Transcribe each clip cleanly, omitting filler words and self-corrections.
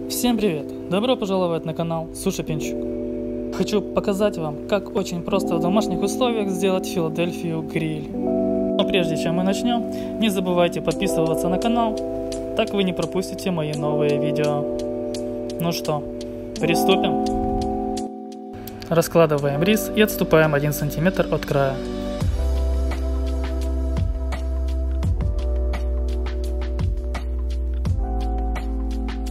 Всем привет! Добро пожаловать на канал Суши Пинчук. Хочу показать вам, как очень просто в домашних условиях сделать Филадельфию гриль. Но прежде чем мы начнем, не забывайте подписываться на канал, так вы не пропустите мои новые видео. Ну что, приступим? Раскладываем рис и отступаем 1 см от края.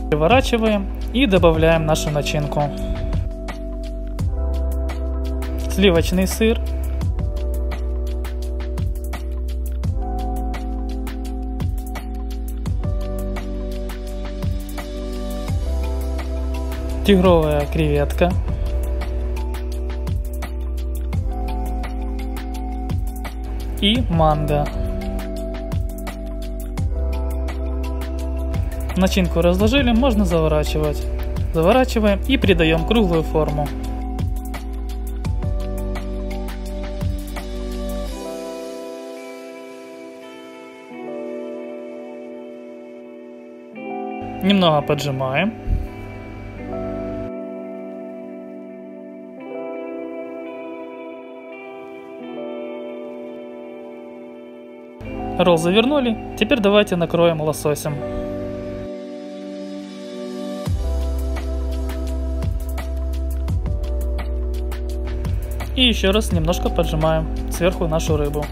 Переворачиваем и добавляем нашу начинку. Сливочный сыр, тигровая креветка, и манго. Начинку разложили, можно заворачивать. Заворачиваем и придаем круглую форму. Немного поджимаем. Ролл завернули, теперь давайте накроем лососем. И еще раз немножко поджимаем сверху нашу рыбу.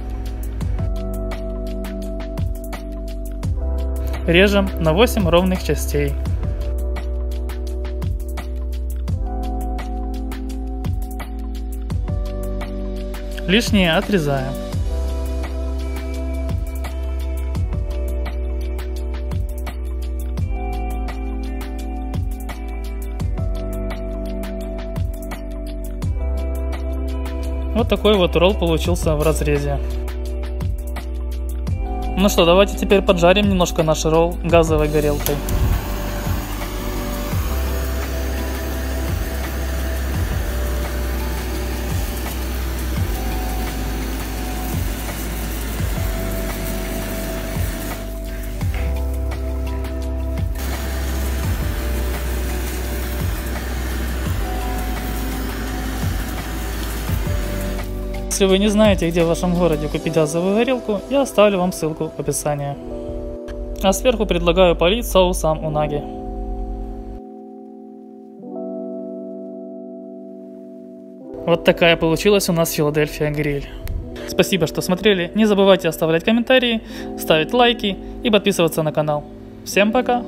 Режем на 8 ровных частей. Лишнее отрезаем. Вот такой вот ролл получился в разрезе. Ну что, давайте теперь поджарим немножко наш ролл газовой горелкой. Если вы не знаете, где в вашем городе купить газовую горелку, я оставлю вам ссылку в описании. А сверху предлагаю полить соусом унаги. Вот такая получилась у нас Филадельфия гриль. Спасибо, что смотрели. Не забывайте оставлять комментарии, ставить лайки и подписываться на канал. Всем пока!